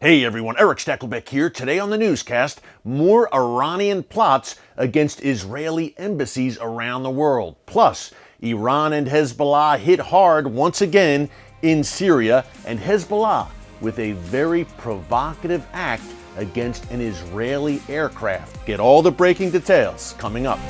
Hey everyone, Erick Stakelbeck here. Today on the newscast, more Iranian plots against Israeli embassies around the world. Plus, Iran and Hezbollah hit hard once again in Syria, and Hezbollah with a very provocative act against an Israeli aircraft. Get all the breaking details coming up.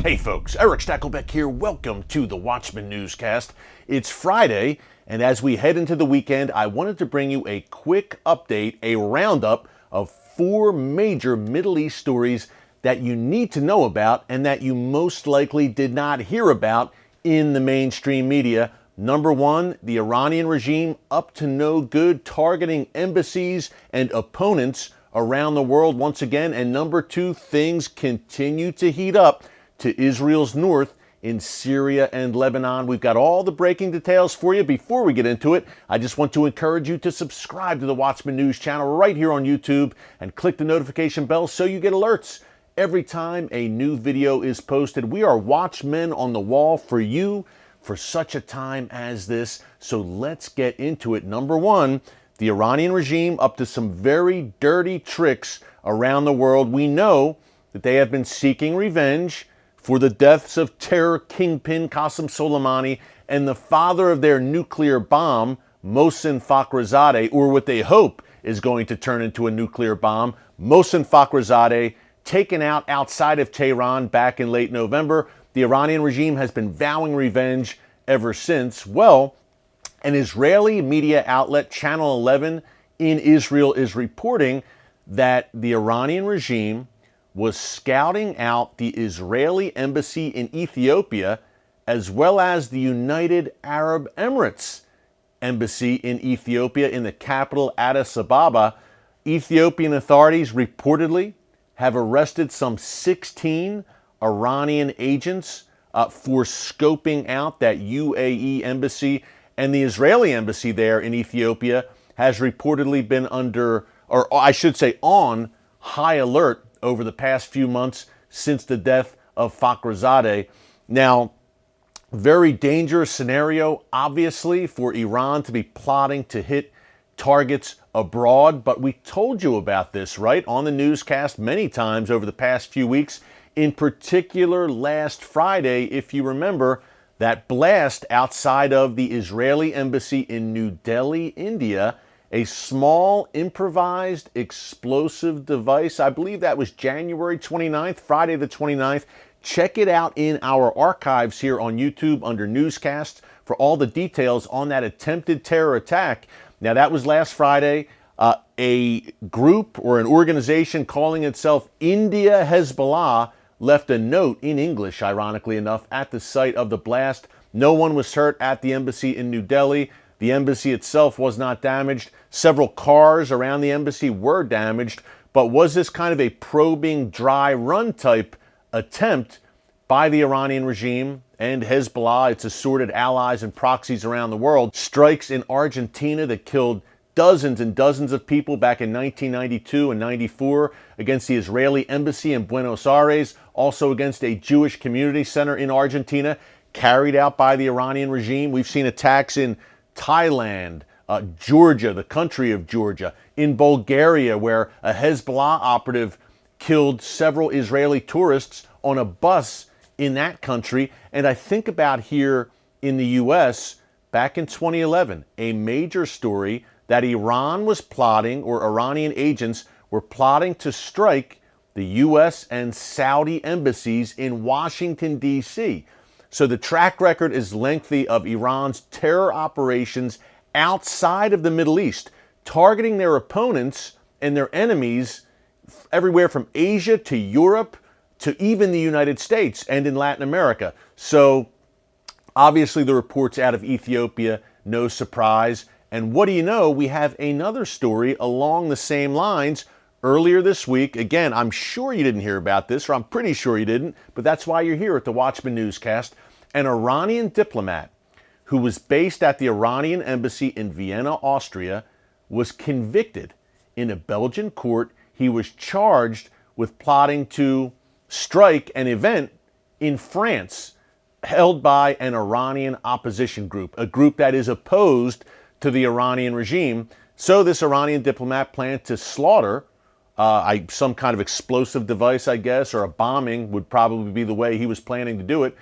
Hey folks, Erick Stakelbeck here. Welcome to the Watchman newscast. It's Friday, and as we head into the weekend, I wanted to bring you a quick update, a roundup of 4 major Middle East stories that you need to know about and that you most likely did not hear about in the mainstream media. Number 1, the Iranian regime up to no good, targeting embassies and opponents around the world once again. And number 2, things continue to heat up to Israel's north in Syria and Lebanon. We've got all the breaking details for you. Before we get into it, I just want to encourage you to subscribe to the Watchman News channel right here on YouTube and click the notification bell so you get alerts every time a new video is posted. We are watchmen on the wall for you for such a time as this. So let's get into it. Number 1, the Iranian regime up to some very dirty tricks around the world. We know that they have been seeking revenge for the deaths of terror kingpin Qasem Soleimani and the father of their nuclear bomb, Mohsen Fakhrizadeh, or what they hope is going to turn into a nuclear bomb. Mohsen Fakhrizadeh, taken out outside of Tehran back in late November. The Iranian regime has been vowing revenge ever since. Well, an Israeli media outlet, Channel 11 in Israel, is reporting that the Iranian regime was scouting out the Israeli embassy in Ethiopia, as well as the United Arab Emirates embassy in Ethiopia in the capital, Addis Ababa. Ethiopian authorities reportedly have arrested some 16 Iranian agents for scoping out that UAE embassy, and the Israeli embassy there in Ethiopia has reportedly been under, or I should say on, high alert over the past few months since the death of Fakhrizadeh. Now, very dangerous scenario, obviously, for Iran to be plotting to hit targets abroad, but we told you about this, right, on the newscast many times over the past few weeks. In particular, last Friday, if you remember, that blast outside of the Israeli embassy in New Delhi, India, a small improvised explosive device. I believe that was January 29th, Friday the 29th. Check it out in our archives here on YouTube under newscasts for all the details on that attempted terror attack. Now, that was last Friday. A group or an organization calling itself India Hezbollah left a note in English, ironically enough, at the site of the blast. No one was hurt at the embassy in New Delhi. The embassy itself was not damaged. Several cars around the embassy were damaged. But was this kind of a probing dry run type attempt by the Iranian regime and Hezbollah, its assorted allies and proxies around the world? Strikes in Argentina that killed dozens and dozens of people back in 1992 and 94 against the Israeli embassy in Buenos Aires, also against a Jewish community center in Argentina, carried out by the Iranian regime. We've seen attacks in Thailand, Georgia, the country of Georgia, in Bulgaria, where a Hezbollah operative killed several Israeli tourists on a bus in that country. And I think about here in the U.S., back in 2011, a major story that Iran was plotting, or Iranian agents were plotting to strike the U.S. and Saudi embassies in Washington, D.C. So the track record is lengthy of Iran's terror operations outside of the Middle East, targeting their opponents and their enemies everywhere from Asia to Europe to even the United States and in Latin America. So obviously the reports out of Ethiopia, no surprise. And what do you know, we have another story along the same lines earlier this week. Again, I'm sure you didn't hear about this, or I'm pretty sure you didn't, but that's why you're here at the Watchman newscast. An Iranian diplomat who was based at the Iranian embassy in Vienna, Austria, was convicted in a Belgian court. He was charged with plotting to strike an event in France held by an Iranian opposition group, a group that is opposed to the Iranian regime. So this Iranian diplomat planned to slaughter some kind of explosive device, I guess, or a bombing would probably be the way he was planning to do it,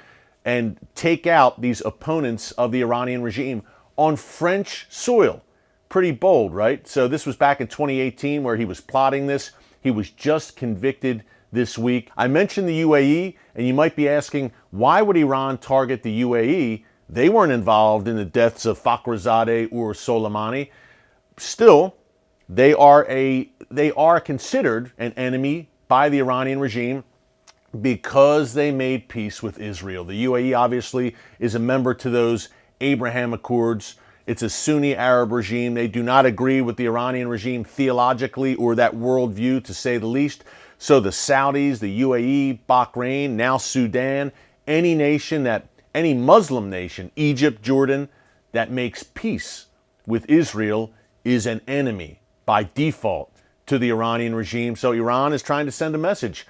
and take out these opponents of the Iranian regime on French soil. Pretty bold, right? So this was back in 2018 where he was plotting this. He was just convicted this week. I mentioned the UAE, and you might be asking, why would Iran target the UAE? They weren't involved in the deaths of Fakhrizadeh or Soleimani. Still, they are considered an enemy by the Iranian regime because they made peace with Israel. The UAE obviously is a member to those Abraham Accords. It's a Sunni Arab regime. They do not agree with the Iranian regime theologically or that worldview, to say the least. So the Saudis, the UAE, Bahrain, now Sudan, any Muslim nation, Egypt, Jordan, that makes peace with Israel is an enemy by default to the Iranian regime. So Iran is trying to send a message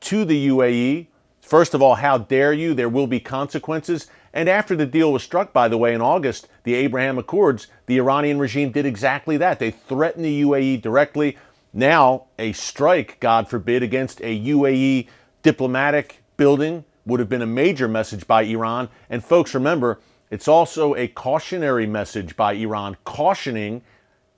to the UAE. First of all, how dare you? There will be consequences. And after the deal was struck, by the way, in August, the Abraham Accords, the Iranian regime did exactly that. They threatened the UAE directly. Now, a strike, God forbid, against a UAE diplomatic building would have been a major message by Iran. And folks, remember, it's also a cautionary message by Iran, cautioning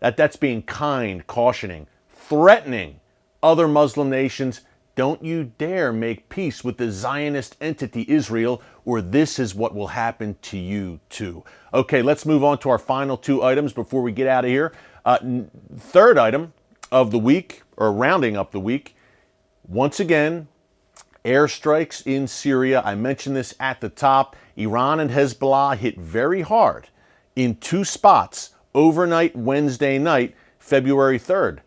that's being kind, cautioning, threatening other Muslim nations. Don't you dare make peace with the Zionist entity Israel, or this is what will happen to you too. Okay, let's move on to our final two items before we get out of here. Third item of the week, or rounding up the week, once again, airstrikes in Syria. I mentioned this at the top. Iran and Hezbollah hit very hard in two spots overnight Wednesday night, February 3rd.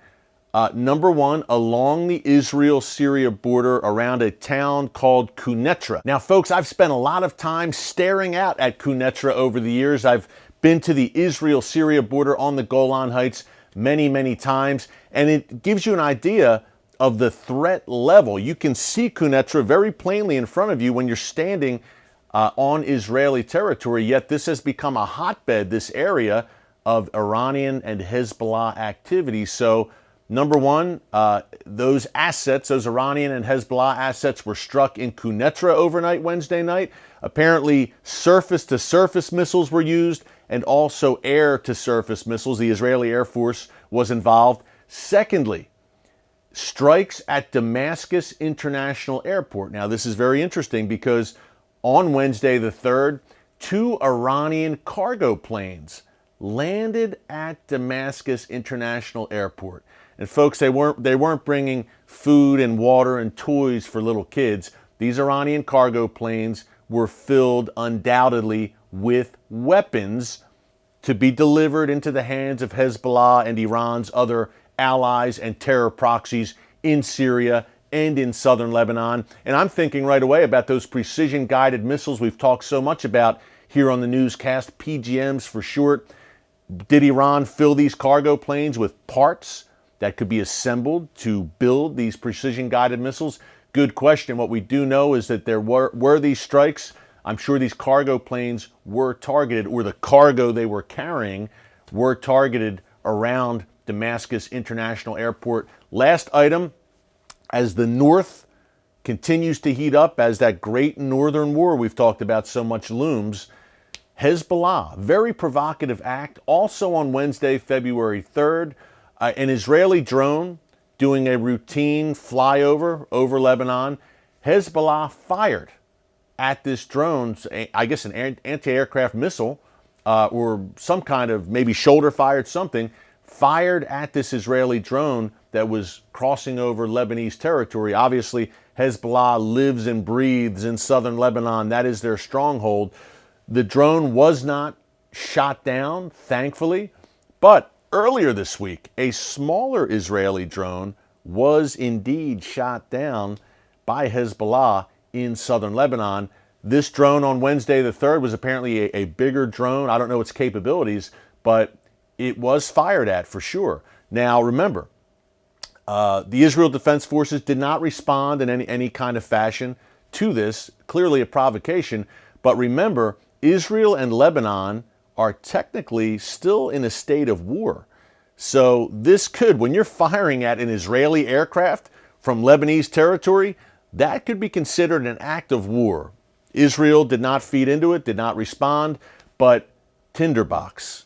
Number one, along the Israel-Syria border around a town called Quneitra. Now, folks, I've spent a lot of time staring out at Quneitra over the years. I've been to the Israel-Syria border on the Golan Heights many, many times, and it gives you an idea of the threat level. You can see Quneitra very plainly in front of you when you're standing on Israeli territory, yet this has become a hotbed, this area, of Iranian and Hezbollah activity. So, number one, those assets, those Iranian and Hezbollah assets, were struck in Quneitra overnight Wednesday night. Apparently, surface-to-surface missiles were used, and also air-to-surface missiles. The Israeli Air Force was involved. Secondly, strikes at Damascus International Airport. Now, this is very interesting because on Wednesday the 3rd, two Iranian cargo planes landed at Damascus International Airport. And folks, they weren't bringing food and water and toys for little kids. These Iranian cargo planes were filled undoubtedly with weapons to be delivered into the hands of Hezbollah and Iran's other allies and terror proxies in Syria and in southern Lebanon. And I'm thinking right away about those precision-guided missiles we've talked so much about here on the newscast, PGMs for short. Did Iran fill these cargo planes with parts that could be assembled to build these precision-guided missiles? Good question. What we do know is that there were these strikes. I'm sure these cargo planes were targeted, or the cargo they were carrying were targeted around Damascus International Airport. Last item, as the North continues to heat up, as that great Northern War we've talked about so much looms, Hezbollah, very provocative act. Also on Wednesday, February 3rd, an Israeli drone doing a routine flyover over Lebanon. Hezbollah fired at this drone, I guess an anti-aircraft missile, or some kind of maybe shoulder-fired something, fired at this Israeli drone that was crossing over Lebanese territory. Obviously, Hezbollah lives and breathes in southern Lebanon. That is their stronghold. The drone was not shot down, thankfully, but earlier this week, a smaller Israeli drone was indeed shot down by Hezbollah in southern Lebanon. This drone on Wednesday the 3rd was apparently a bigger drone. I don't know its capabilities, but it was fired at for sure. Now, remember, the Israel Defense Forces did not respond in any kind of fashion to this, clearly a provocation, But remember, Israel and Lebanon are technically still in a state of war. So this could, when you're firing at an Israeli aircraft from Lebanese territory, that could be considered an act of war. Israel did not feed into it, did not respond, but tinderbox.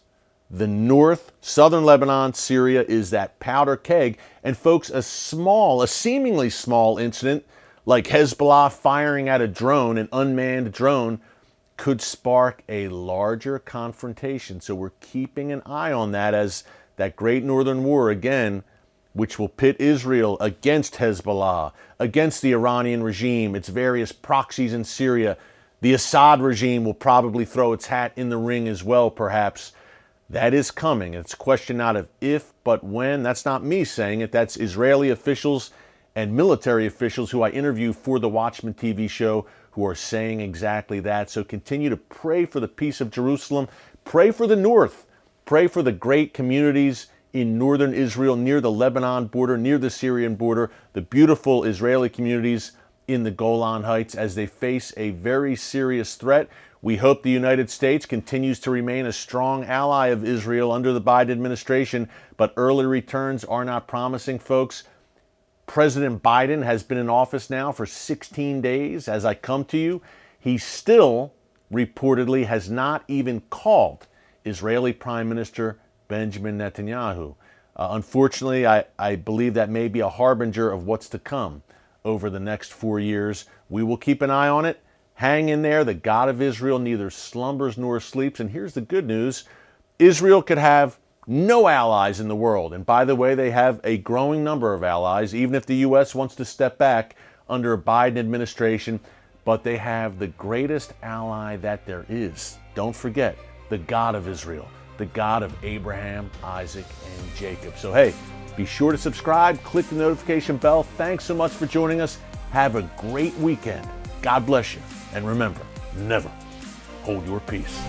The southern Lebanon, Syria is that powder keg. And folks, a seemingly small incident like Hezbollah firing at a drone, an unmanned drone, could spark a larger confrontation. So we're keeping an eye on that as that great northern war, again, which will pit Israel against Hezbollah, against the Iranian regime, its various proxies in Syria. The Assad regime will probably throw its hat in the ring as well, perhaps. That is coming. It's a question not of if, but when. That's not me saying it. That's Israeli officials and military officials who I interview for the Watchman TV show who are saying exactly that. So continue to pray for the peace of Jerusalem. Pray for the north. Pray for the great communities in northern Israel, near the Lebanon border, near the Syrian border, the beautiful Israeli communities in the Golan Heights as they face a very serious threat. We hope the United States continues to remain a strong ally of Israel under the Biden administration, but early returns are not promising, folks. President Biden has been in office now for 16 days. As I come to you, he still reportedly has not even called Israeli Prime Minister Benjamin Netanyahu. Unfortunately, I believe that may be a harbinger of what's to come over the next 4 years. We will keep an eye on it. Hang in there. The God of Israel neither slumbers nor sleeps. And here's the good news. Israel could have no allies in the world. And by the way, they have a growing number of allies, even if the U.S. wants to step back under a Biden administration. But they have the greatest ally that there is. Don't forget, the God of Israel, the God of Abraham, Isaac, and Jacob. So hey, be sure to subscribe, click the notification bell. Thanks so much for joining us. Have a great weekend. God bless you. And remember, never hold your peace.